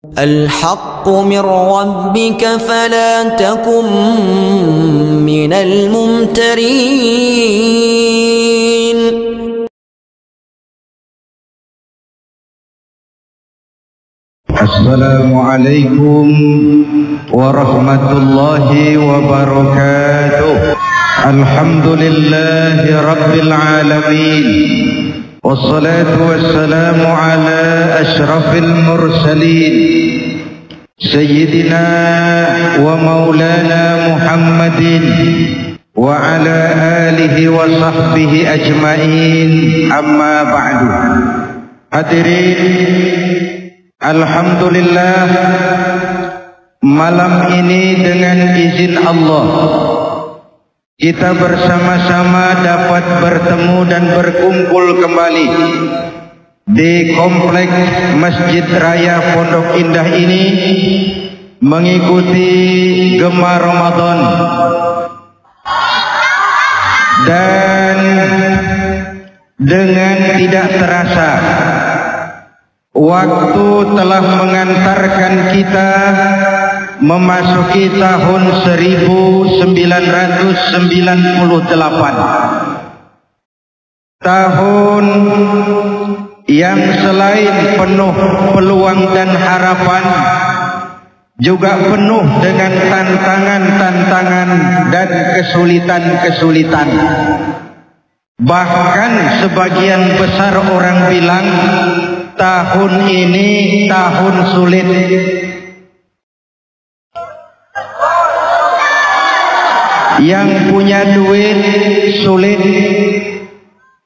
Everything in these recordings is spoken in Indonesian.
الحق من ربك فلا تكن من الممترين. السلام عليكم ورحمة الله وبركاته. الحمد لله رب العالمين، والصلاة والسلام على أشرف المرسلين سيدنا ومولانا محمد وعلى آله وصحبه أجمعين. أما بعد. Hadirin, alhamdulillah, malam ini dengan izin Allah kita bersama-sama dapat bertemu dan berkumpul kembali di komplek Masjid Raya Pondok Indah ini mengikuti Gema Ramadan. Dan dengan tidak terasa waktu telah mengantarkan kita memasuki tahun 1998, tahun yang selain penuh peluang dan harapan juga penuh dengan tantangan-tantangan dan kesulitan-kesulitan. Bahkan sebagian besar orang bilang tahun ini tahun sulit. Yang punya duit sulit,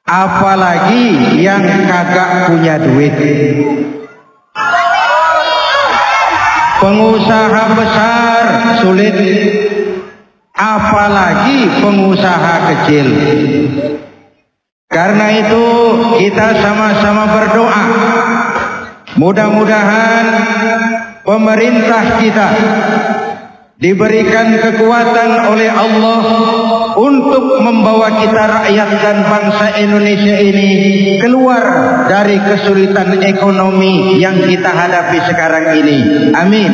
apalagi yang kagak punya duit. Pengusaha besar sulit, apalagi pengusaha kecil. Karena itu kita sama-sama berdoa, mudah-mudahan pemerintah kita diberikan kekuatan oleh Allah untuk membawa kita rakyat dan bangsa Indonesia ini keluar dari kesulitan ekonomi yang kita hadapi sekarang ini. Amin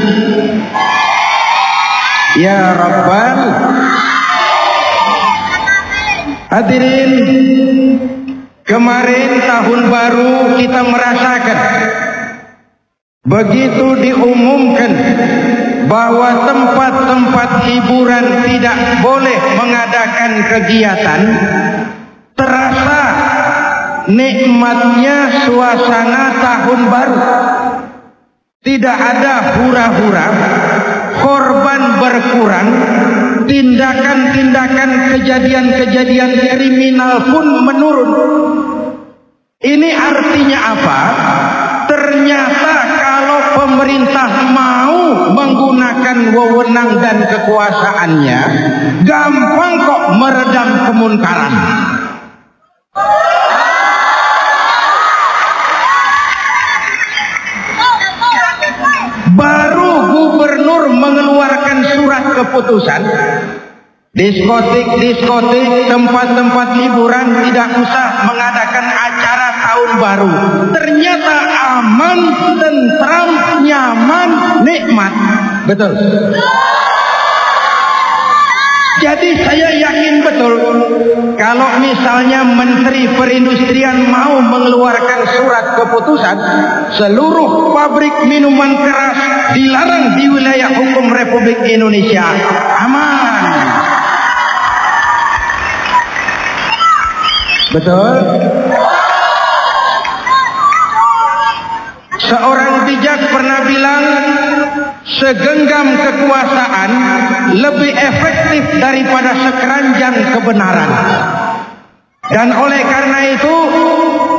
ya Rabbal. Hadirin, kemarin tahun baru kita merasakan begitu diumumkan bahwa tempat-tempat hiburan tidak boleh mengadakan kegiatan, terasa nikmatnya suasana tahun baru. Tidak ada hura-hura, korban berkurang, tindakan-tindakan kejadian-kejadian kriminal pun menurun. Ini artinya apa? Ternyata kalau pemerintah mau menggunakan wewenang dan kekuasaannya, gampang kok meredam kemunkaran. Baru gubernur mengeluarkan surat keputusan, diskotik, tempat-tempat hiburan tidak usah mengadakan acara tahun baru. Ternyata aman, tentram, nyaman, nikmat. Betul. Jadi saya yakin betul kalau misalnya Menteri Perindustrian mau mengeluarkan surat keputusan, seluruh pabrik minuman keras dilarang di wilayah hukum Republik Indonesia. Aman. Betul. Seorang bijak pernah bilang, segenggam kekuasaan lebih efektif daripada sekeranjang kebenaran. Dan oleh karena itu,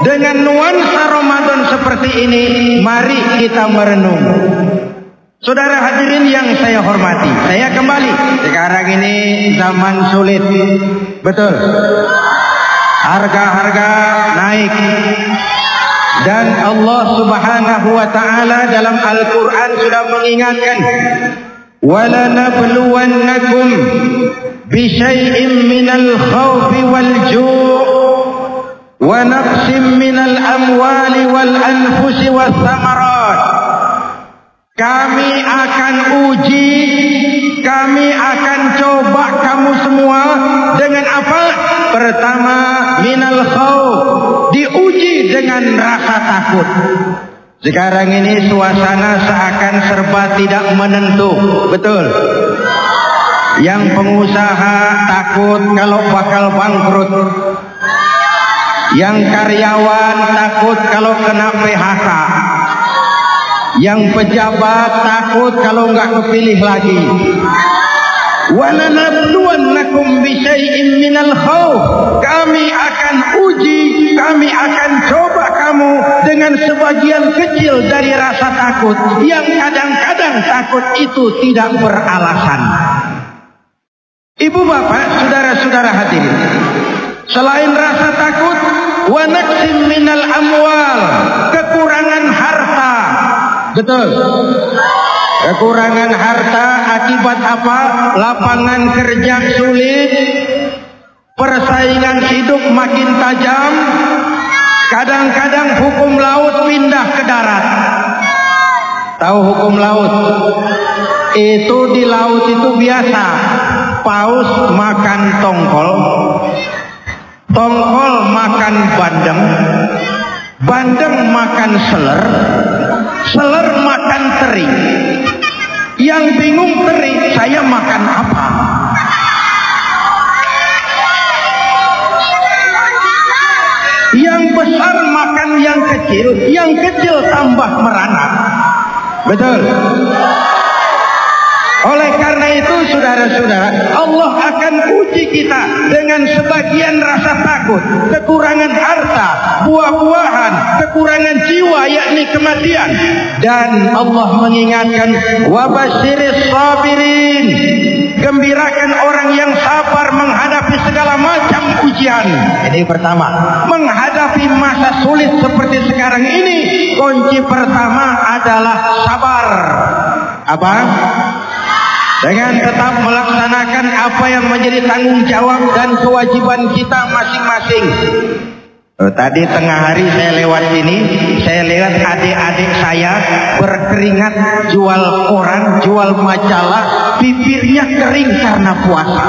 dengan nuansa Ramadan seperti ini, mari kita merenung. Saudara hadirin yang saya hormati, saya kembali. Sekarang ini zaman sulit. Betul. Harga-harga naik. Dan Allah Subhanahu wa taala dalam Al-Qur'an sudah mengingatkan, "Wala nabluwannakum bi syai'in minal khawfi wal ju' wa naqsim minal amwali wal anfusi was thamarat Kami akan uji, kami akan coba kamu semua dengan apa? Pertama, minal khauf, diuji dengan rasa takut. Sekarang ini suasana seakan serba tidak menentu, betul? Yang pengusaha takut kalau bakal bangkrut, yang karyawan takut kalau kena PHK, yang pejabat takut kalau nggak kepilih lagi. Wa lanabluwannakum bisyai'in minal khauf, kami akan uji, kami akan coba kamu dengan sebagian kecil dari rasa takut yang kadang-kadang takut itu tidak beralasan. Ibu bapak, saudara-saudara hadirin, selain rasa takut, wa naqsim minal amwal, kekurangan harta. Betul. Kekurangan harta akibat apa? Lapangan kerja sulit, persaingan hidup makin tajam, kadang-kadang hukum laut pindah ke darat. Tahu hukum laut? Itu di laut itu biasa. Paus makan tongkol, tongkol makan bandeng, bandeng makan seler, seler makan teri. Yang bingung teri, saya makan apa? Yang besar makan yang kecil tambah merana. Betul. Oleh karena itu saudara-saudara, Allah akan uji kita dengan sebagian rasa takut, kekurangan harta, buah-buahan, kekurangan jiwa yakni kematian. Dan Allah mengingatkan, wabasyiris sabirin, gembirakan orang yang sabar menghadapi segala macam ujian. Ini pertama, menghadapi masa sulit seperti sekarang ini, kunci pertama adalah sabar. Apa? Dengan tetap melaksanakan apa yang menjadi tanggung jawab dan kewajiban kita masing-masing. Tadi tengah hari saya lewat sini, saya lihat adik-adik saya berkeringat jual koran, jual majalah, bibirnya kering karena puasa.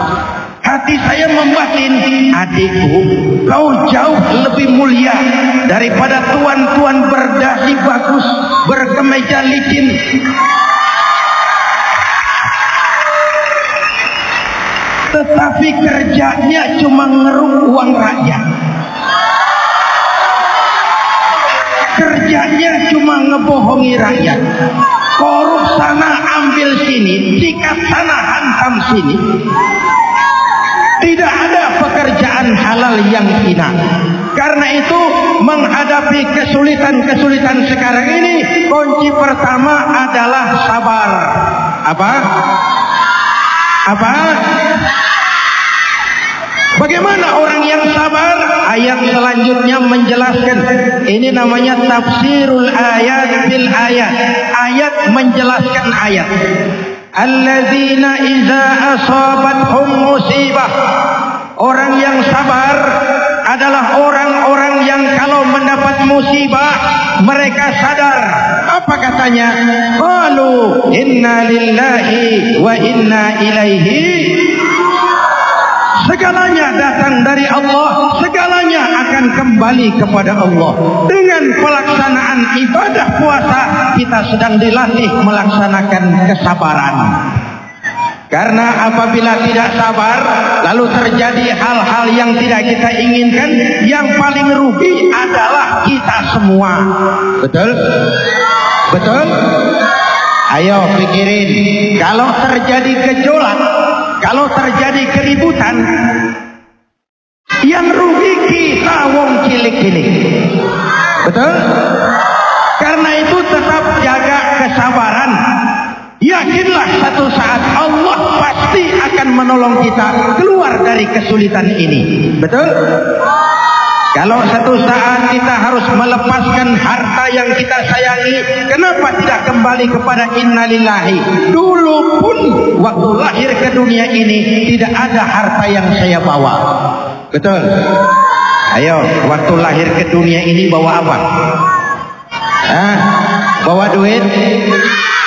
Hati saya membatin, adikku, kau jauh lebih mulia daripada tuan-tuan berdasi bagus, berkemeja licin. Tetapi kerjanya cuma ngeruk uang rakyat. Kerjanya cuma ngebohongi rakyat. Korup sana ambil sini, sikat sana hantam sini. Tidak ada pekerjaan halal yang hina. Karena itu menghadapi kesulitan-kesulitan sekarang ini, kunci pertama adalah sabar. Apa? Apa? Bagaimana orang yang sabar? Ayat selanjutnya menjelaskan. Ini namanya tafsirul ayat bil ayat. Ayat menjelaskan ayat. Alladzina idza asabathum musibah. Orang yang sabar adalah orang-orang yang kalau mendapat musibah mereka sadar. Apa katanya? Qalu inna lillahi wa inna ilaihi. Segalanya datang dari Allah, segalanya akan kembali kepada Allah. Dengan pelaksanaan ibadah puasa, kita sedang dilatih melaksanakan kesabaran. Karena apabila tidak sabar, lalu terjadi hal-hal yang tidak kita inginkan, yang paling rugi adalah kita semua. Betul? Betul? Ayo pikirin, kalau terjadi gejolak, kalau terjadi keributan, yang rugi kita wong cilik-cilik. Betul? Karena itu tetap jaga kesabaran. Yakinlah satu saat Allah pasti akan menolong kita keluar dari kesulitan ini. Betul? Kalau satu saat kita harus melepaskan harta yang kita sayangi, kenapa tidak kembali kepada innalillahi? Dulu pun waktu lahir ke dunia ini tidak ada harta yang saya bawa. Betul? Ayo, waktu lahir ke dunia ini bawa apa? Hah? Bawa duit?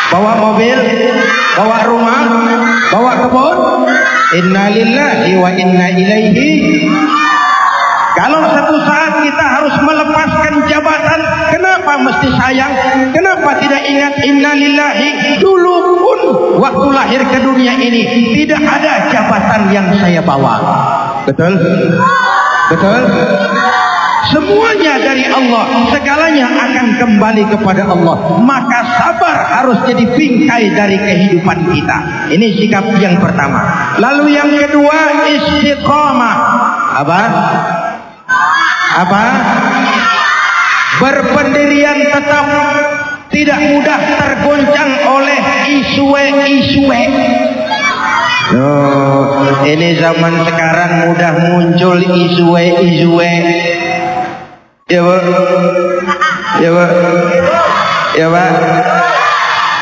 bawa mobil, bawa rumah, bawa kebun. Inna lillahi wa inna ilaihi. Kalau satu saat kita harus melepaskan jabatan, kenapa mesti sayang? Kenapa tidak ingat inna lillahi? Dulu pun waktu lahir ke dunia ini tidak ada jabatan yang saya bawa. Betul? Betul? Semuanya dari Allah, segalanya akan kembali kepada Allah. Maka sabar harus jadi bingkai dari kehidupan kita. Ini sikap yang pertama. Lalu yang kedua, istiqamah. Apa? Apa? Berpendirian tetap, tidak mudah tergoncang oleh isu-isu. Oh, ini zaman sekarang mudah muncul isu-isu. Ya Bu, ya Bu, ya Pak.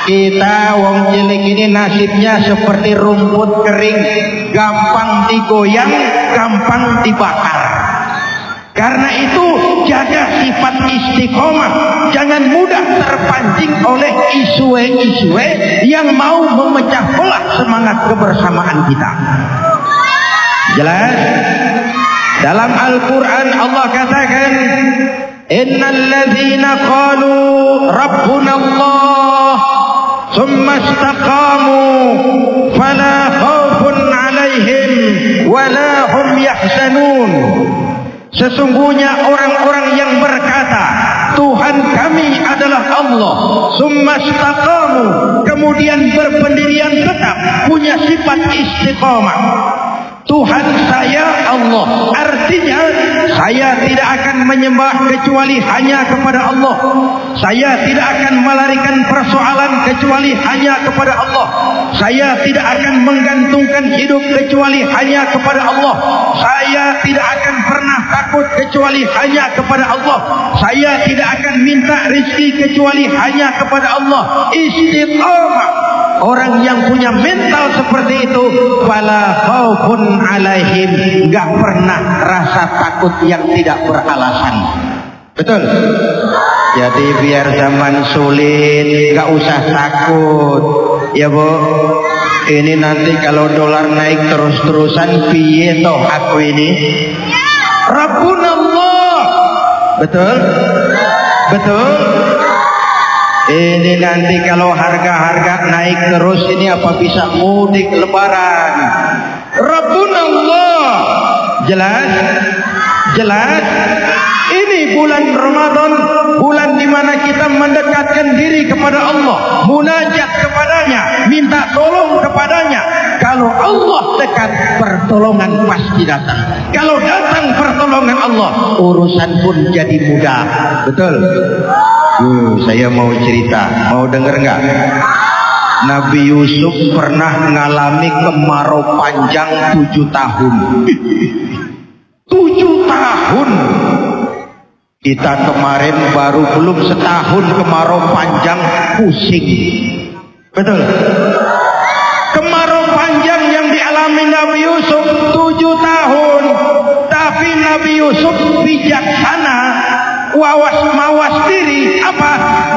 Kita wong cilik ini nasibnya seperti rumput kering, gampang digoyang, gampang dibakar. Karena itu jaga sifat istiqomah, jangan mudah terpancing oleh isu-isu yang mau memecah belah semangat kebersamaan kita. Jelas? Dalam Al-Quran Allah katakan, innal ladzina qalu rabbuna Allah thumma istaqamu fala khaufun 'alaihim wala hum yahzanun. Sesungguhnya orang-orang yang berkata Tuhan kami adalah Allah, summa istaqamu, kemudian berpendirian tetap, punya sifat istiqamah. Tuhan saya Allah, artinya saya tidak akan menyembah kecuali hanya kepada Allah. Saya tidak akan melarikan persoalan kecuali hanya kepada Allah. Saya tidak akan menggantungkan hidup kecuali hanya kepada Allah. Saya tidak akan pernah takut kecuali hanya kepada Allah. Saya tidak akan minta rezeki kecuali hanya kepada Allah. Istiqamah. Orang yang punya mental seperti itu, fala khaufun 'alaihim, enggak pernah rasa takut yang tidak beralasan. Betul? Jadi biar zaman sulit enggak usah takut. Ya Bu, ini nanti kalau dolar naik terus-terusan piye toh aku ini? Rabbunallah. Betul? Betul? Ini nanti kalau harga-harga naik terus, ini apa bisa mudik lebaran? Rabbunallah. Jelas? Jelas? Ini bulan Ramadan, bulan di mana kita mendekatkan diri kepada Allah, munajat kepadanya, minta tolong kepadanya. Kalau Allah dekat, pertolongan pasti datang. Kalau datang pertolongan Allah, urusan pun jadi mudah. Betul? Saya mau cerita, mau denger nggak? Nabi Yusuf pernah mengalami kemarau panjang 7 tahun. 7 tahun. Kita kemarin baru belum setahun kemarau panjang, pusing. Betul? Kemarau panjang yang dialami Nabi Yusuf 7 tahun. Tapi Nabi Yusuf bijaksana, mawas diri. Apa?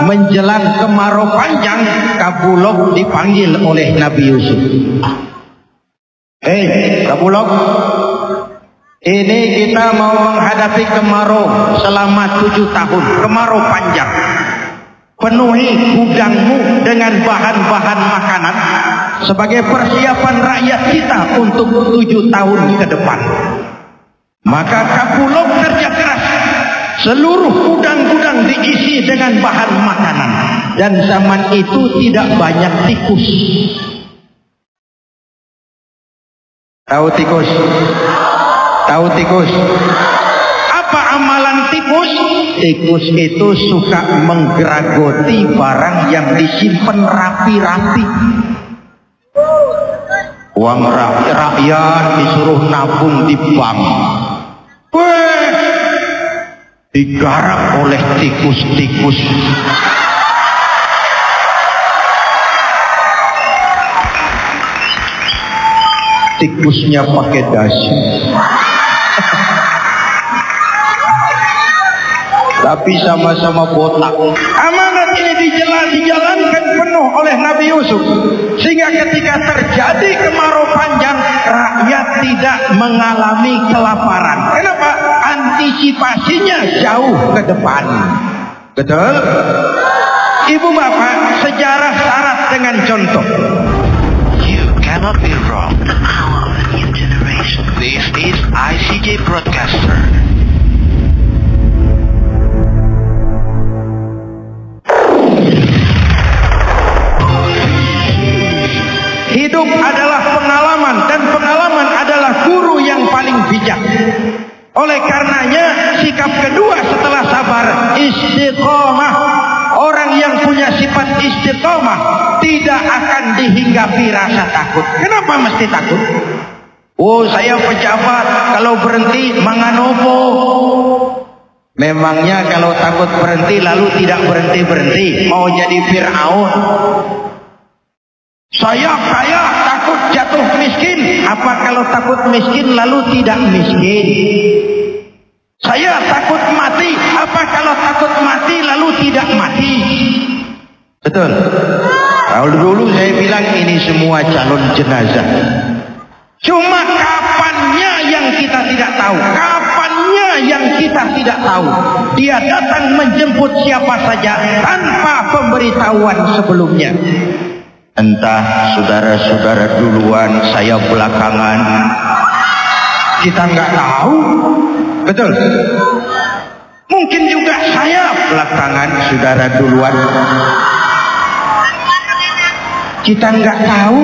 Menjelang kemarau panjang, Kabulok dipanggil oleh Nabi Yusuf. Kabulok, ini kita mau menghadapi kemarau selama 7 tahun, kemarau panjang. Penuhi gudangmu dengan bahan-bahan makanan sebagai persiapan rakyat kita untuk 7 tahun ke depan. Maka Kabulok kerja keras. Seluruh gudang-gudang diisi dengan bahan makanan. Dan zaman itu tidak banyak tikus. Tahu tikus? Tahu tikus? Apa amalan tikus? Tikus itu suka menggeragoti barang yang disimpan rapi-rapi. Uang rakyat disuruh nabung di bank. Digarap oleh tikus-tikus. Tikusnya pakai dasi. Tapi sama-sama botak. Amanat ini dijalankan penuh penuh oleh Nabi Yusuf, sehingga ketika terjadi kemarau panjang, rakyat tidak mengalami kelaparan. Kenapa? Antisipasinya jauh ke depan. Betul? Ibu bapak, sejarah syarat dengan contoh. You cannot be wrong. Our new generation. This is ICJ Broadcaster. Hidup adalah pengalaman, dan pengalaman adalah guru yang paling bijak. Oleh karenanya, sikap kedua setelah sabar, istiqomah. Orang yang punya sifat istiqomah tidak akan dihinggapi rasa takut. Kenapa mesti takut? Oh, saya pejabat, kalau berhenti manganopo. Memangnya kalau takut berhenti lalu tidak berhenti-berhenti, mau jadi Fir'aun? Saya kaya, takut jatuh miskin. Apa kalau takut miskin lalu tidak miskin? Saya takut mati. Apa kalau takut mati lalu tidak mati? Betul. Kalau dulu saya bilang ini semua calon jenazah. Cuma kapannya yang kita tidak tahu. Kapannya yang kita tidak tahu. Dia datang menjemput siapa saja tanpa pemberitahuan sebelumnya. Entah saudara-saudara duluan, saya belakangan. Kita nggak tahu. Betul. Mungkin juga saya belakangan, saudara duluan. Kita nggak tahu.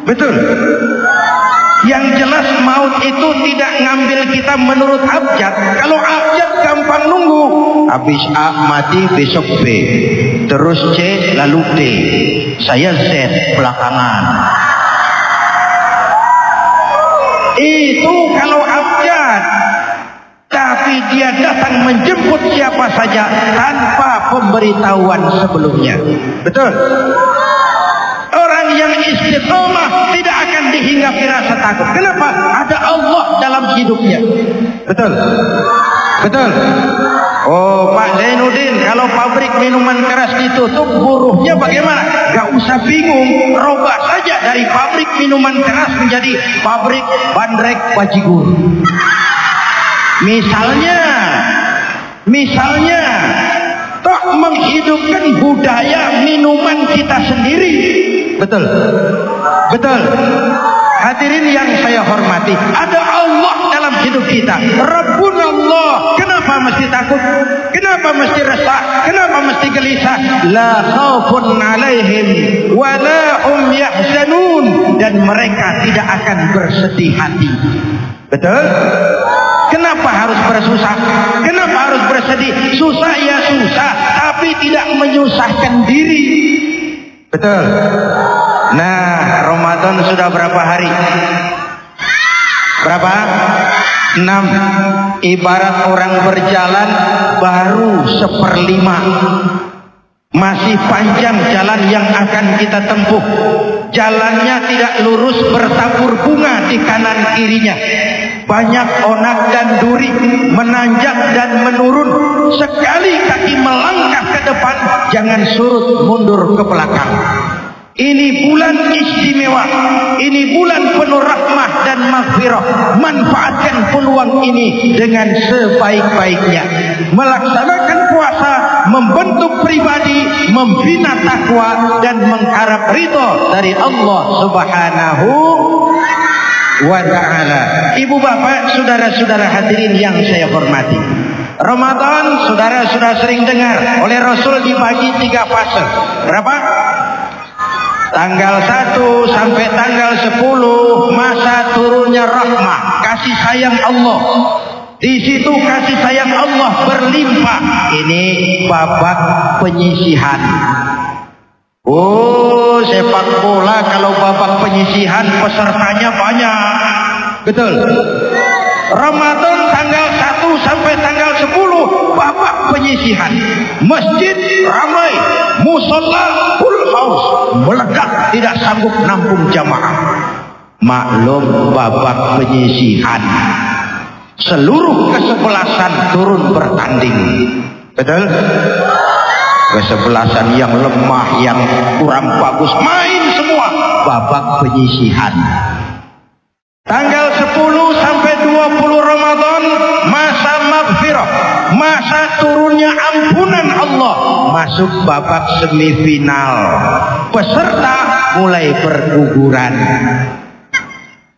Betul. Yang jelas maut itu tidak ngambil kita menurut abjad. Kalau abjad gampang nunggu. Habis A mati, besok B. Terus C, lalu D. Saya Z belakangan. Itu kalau abjad. Tapi dia datang menjemput siapa saja tanpa pemberitahuan sebelumnya. Betul. Orang yang istiqomah tidak akan dihinggapi rasa takut. Kenapa? Ada Allah dalam hidupnya. Betul. Betul. Oh, Pak Zainuddin, kalau pabrik minuman keras ditutup, buruhnya bagaimana? Gak usah bingung, robah saja dari pabrik minuman keras menjadi pabrik bandrek bajigur. Misalnya, toh menghidupkan budaya minuman kita sendiri. Betul. Betul. Hadirin yang saya hormati, ada Allah dalam hidup kita. Rabbunallah. Kenapa mesti takut? Kenapa mesti resah? Kenapa mesti gelisah? La khaufun alaihim wa la hum yahzanun. Dan mereka tidak akan bersedih hati. Betul? Kenapa harus bersusah? Kenapa harus bersedih? Susah ya susah, tapi tidak menyusahkan diri. Betul. Nah, Ramadan sudah berapa hari? Berapa? 6. Ibarat orang berjalan baru 1/5. Masih panjang jalan yang akan kita tempuh. Jalannya tidak lurus, bertabur bunga di kanan kirinya. Banyak onak dan duri, menanjak dan menurun. Sekali kaki melangkah ke depan, jangan surut mundur ke belakang. Ini bulan istimewa. Ini bulan penuh rahmah dan maghfirah. Manfaatkan peluang ini dengan sebaik-baiknya. Melaksanakan puasa, membentuk pribadi, membina takwa, dan mengharap ridho dari Allah Subhanahu wa ta'ala. Ibu bapak, saudara-saudara hadirin yang saya hormati, Ramadan saudara sudah sering dengar oleh Rasul dibagi 3 fase. Berapa? Tanggal 1 sampai tanggal 10 masa turunnya rahmah, kasih sayang Allah. Di situ kasih sayang Allah berlimpah. Ini babak penyisihan. Oh, sepak bola kalau babak penyisihan pesertanya banyak. Betul. Ramadan tanggal 1 sampai tanggal 10 babak penyisihan. Masjid ramai, musola full house, meledak, tidak sanggup nampung jamaah. Maklum babak penyisihan. Seluruh kesebelasan turun bertanding. Betul? kesebelasan yang lemah, yang kurang bagus, main semua babak penyisihan. Tanggal 10 sampai 20 Ramadan masa maghfirah, masa turunnya ampunan Allah, masuk babak semifinal. Peserta mulai berguguran.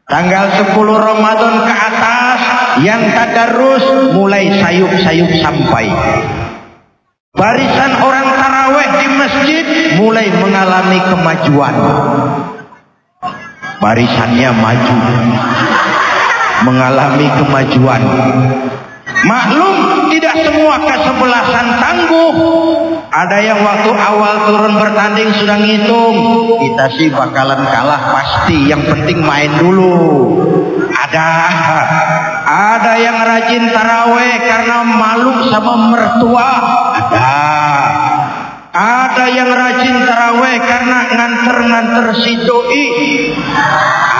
Tanggal 10 Ramadan ke atas yang tadarus mulai sayup-sayup sampai. Barisan orang taraweh di masjid mulai mengalami kemajuan. Barisannya maju, mengalami kemajuan. Maklum tidak semua kesebelasan tangguh. Ada yang waktu awal turun bertanding sudah ngitung, kita sih bakalan kalah pasti, yang penting main dulu. Ada yang rajin taraweh karena malu sama mertua. Ada yang rajin taraweh karena nganter-nganter si doi.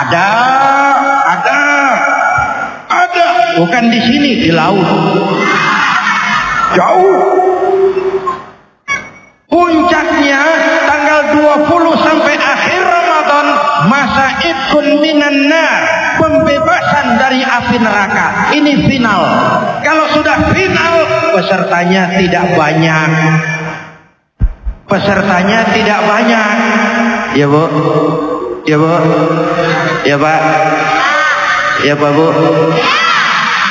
Ada. Bukan di sini, di laut. Jauh. Puncaknya tanggal 20 sampai akhir Ramadan, masa idkun minan nar, pembebasan dari api neraka. Ini final. Kalau sudah final, pesertanya tidak banyak. Pesertanya tidak banyak. Ya Bu, ya Bu, ya Pak, ya Pak Bu,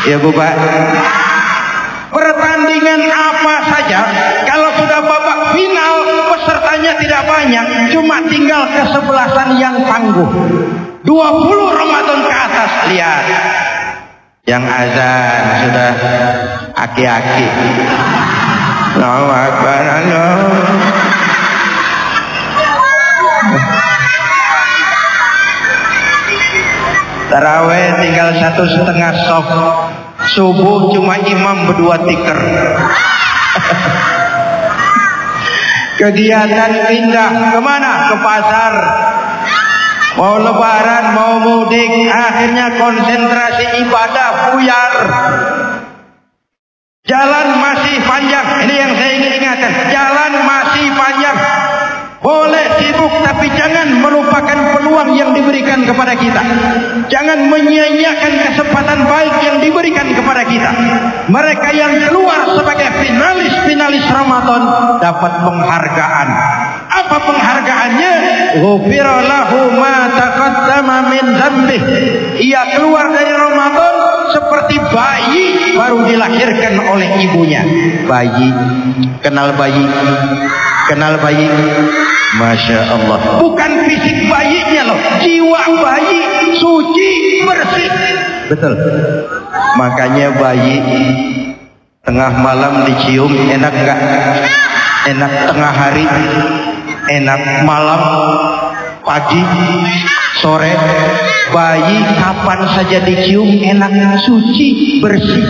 ya Bu Pak. Pertandingan apa saja, kalau sudah babak final, pesertanya tidak banyak, cuma tinggal kesebelasan yang tangguh. 20 Ramadan ke atas, lihat. Yang azan sudah aki-aki. Allahu Akbar, Allah. Taraweh tinggal 1,5 sof. Subuh cuma imam berdua tikar. Kegiatan pindah kemana? Ke pasar. Mau lebaran, mau mudik, akhirnya konsentrasi ibadah buyar. Jalan masih panjang. Ini yang saya ingin ingatkan. Jalan masih panjang. Boleh sibuk, tapi jangan melupakan peluang yang diberikan kepada kita. Jangan menyia-nyiakan kesempatan baik yang diberikan kepada kita. Mereka yang keluar sebagai finalis Ramadan dapat penghargaan. Apa penghargaannya? Ghufira lahu ma taqaddama min dzambih. Ia keluar dari Ramadan seperti bayi baru dilahirkan oleh ibunya. Bayi, kenal bayi? Kenal bayi? Masya Allah. Bukan fisik bayinya loh, jiwa bayi suci bersih. Betul. Makanya bayi tengah malam dicium enak nggak? Enak tengah hari, enak malam, pagi, sore. Bayi kapan saja dicium enak, suci, bersih.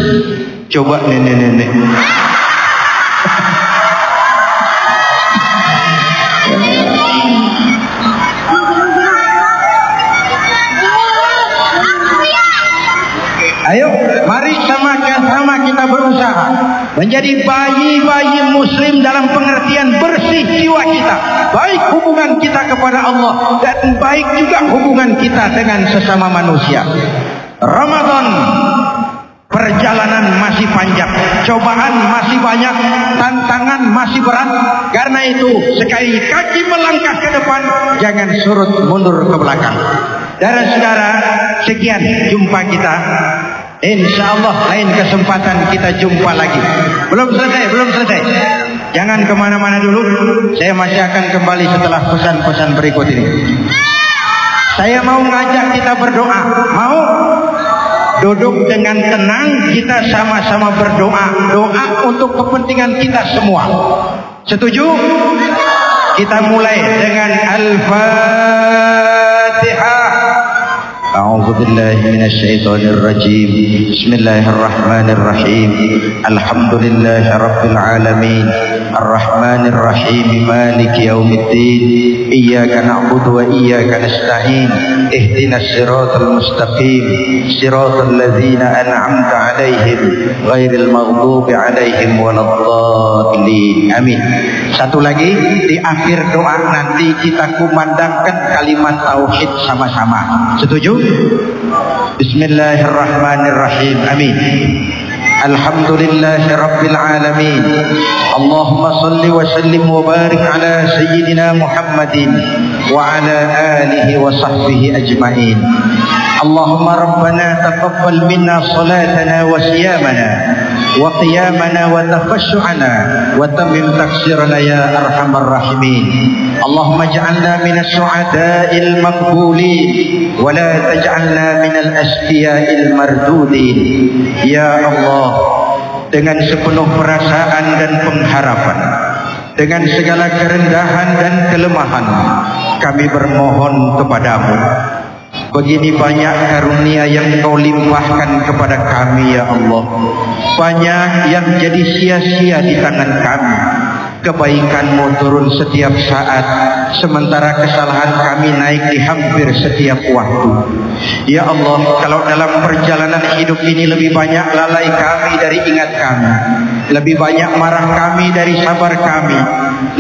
Coba nenek-nenek. Ayo, mari sama-sama kita berusaha menjadi bayi-bayi muslim dalam pengertian bersih jiwa kita. Baik hubungan kita kepada Allah dan baik juga hubungan kita dengan sesama manusia. Ramadan, perjalanan masih panjang, cobaan masih banyak, tantangan masih berat. Karena itu, sekali kaki melangkah ke depan, jangan surut mundur ke belakang. Saudara-saudara, sekian jumpa kita. Insya Allah lain kesempatan kita jumpa lagi. Belum selesai. Jangan kemana-mana dulu. Saya masih akan kembali setelah pesan-pesan berikut ini. Saya mau ngajak kita berdoa. Mau? Duduk dengan tenang, kita sama-sama berdoa. Doa untuk kepentingan kita semua. Setuju? Kita mulai dengan Al-Fatihah. A'udzu billahi minasyaitonir rajim. Bismillahirrahmanirrahim. Alhamdulillahirabbil alamin. Ar-Rahmanir Rahim, Maliki Yaumiddin. Iyyaka na'budu wa iyyaka nasta'in. Ihdinas siratal mustaqim, siratal ladzina an'amta 'alaihim ghairil maghdubi 'alaihim waladdallin. Amin. Satu lagi, di akhir doa nanti kita kumandangkan kalimat tauhid sama-sama. Setuju? Bismillahirrahmanirrahim. Amin. Alhamdulillahi Rabbil Alamin. Allahumma salli wa sallim wa barik ala Sayyidina Muhammadin wa ala alihi wa sahbihi ajma'in. Allahumma Rabbana taqabbal minna salatana wa siyamana wa qiyamana wa tafashu'ana wa tamim taksirana ya arhamar rahimin. Allahumma ja'alna minas su'ada'il maqbulin wa la taj'alna minal asfiya'il mardudin. Ya Allah, dengan sepenuh perasaan dan pengharapan, dengan segala kerendahan dan kelemahan, kami bermohon kepadamu. Begini banyak karunia yang Kau limpahkan kepada kami ya Allah. Banyak yang jadi sia-sia di tangan kami. Kebaikan-Mu turun setiap saat, sementara kesalahan kami naik di hampir setiap waktu. Ya Allah, kalau dalam perjalanan hidup ini lebih banyak lalai kami dari ingat kami, lebih banyak marah kami dari sabar kami,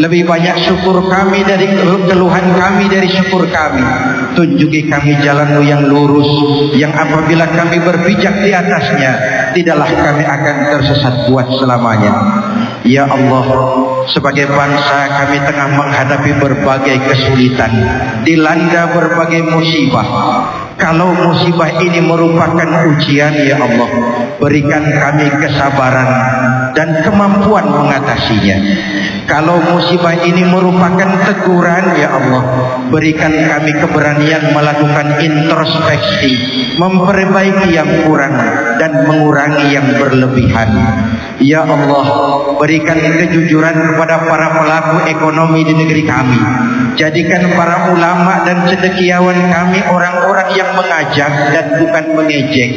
lebih banyak syukur kami dari keluhan kami dari syukur kami. Tunjuki kami jalan-Mu yang lurus, yang apabila kami berpijak di atasnya, tidaklah kami akan tersesat buat selamanya. Ya Allah, sebagai bangsa kami tengah menghadapi berbagai kesulitan, dilanda berbagai musibah. Kalau musibah ini merupakan ujian ya Allah, berikan kami kesabaran dan kemampuan mengatasinya. Kalau musibah ini merupakan teguran ya Allah, berikan kami keberanian melakukan introspeksi, memperbaiki yang kurang dan mengurangi yang berlebihan. Ya Allah, berikan kejujuran kepada para pelaku ekonomi di negeri kami. Jadikan para ulama dan cendekiawan kami orang-orang yang mengajak dan bukan mengejek,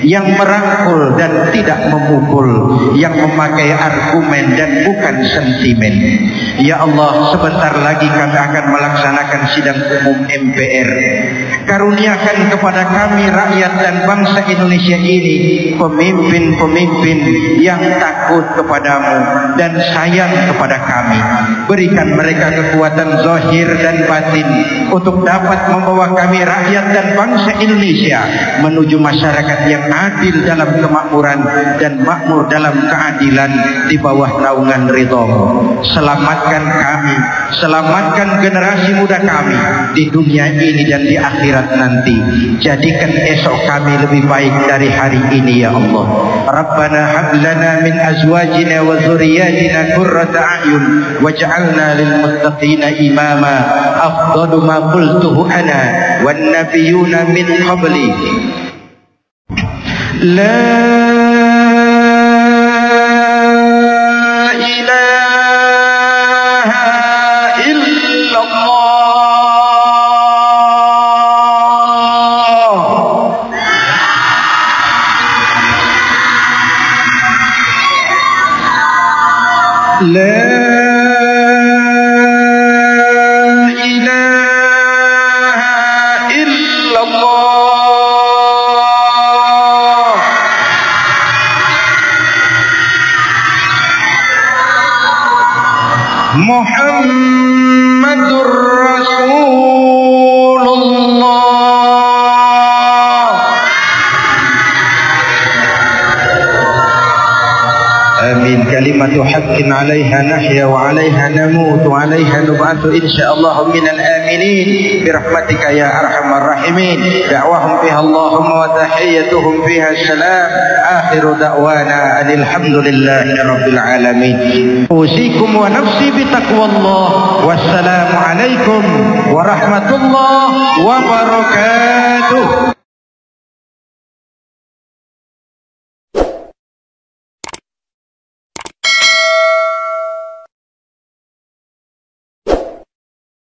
yang merangkul dan tidak memukul, yang memakai argumen dan bukan sentimen. Ya Allah, sebentar lagi kami akan melaksanakan sidang umum MPR. Karuniakan kepada kami rakyat dan bangsa Indonesia ini pemimpin-pemimpin yang takut kepadamu dan sayang kepada kami. Berikan mereka kekuatan zahir dan batin untuk dapat membawa kami rakyat dan bangsa Indonesia menuju masyarakat yang adil dalam kemakmuran dan makmur dalam keadilan di bawah naungan ridha-Mu. Selamatkan kami, selamatkan generasi muda kami di dunia ini dan di akhirat nanti. Jadikan esok kami lebih baik dari hari ini ya Allah. Rabbana hab lana min azwajina wa dzurriyyatina qurrata a'yun waj'alna lil muttaqina imama. Afdalu ma qultuhu ana wan nabiyyuna min qabli. La Muhammadur Rasulullah. Amin. Kalimatu haqqin 'alaiha nahya wa 'alaiha namut wa 'alaiha nub'atsu insyaallah minal aminin bi rahmatika ya arhamar rahimin. Da'wahum fiha Allahumma wa tahiyyatuhum fiha salam. Akhiru da'wana alhamdulillahi rabbil alamin. Usikum wa nafsi bi taqwallah. Wassalamu alaikum warahmatullahi wabarakatuh.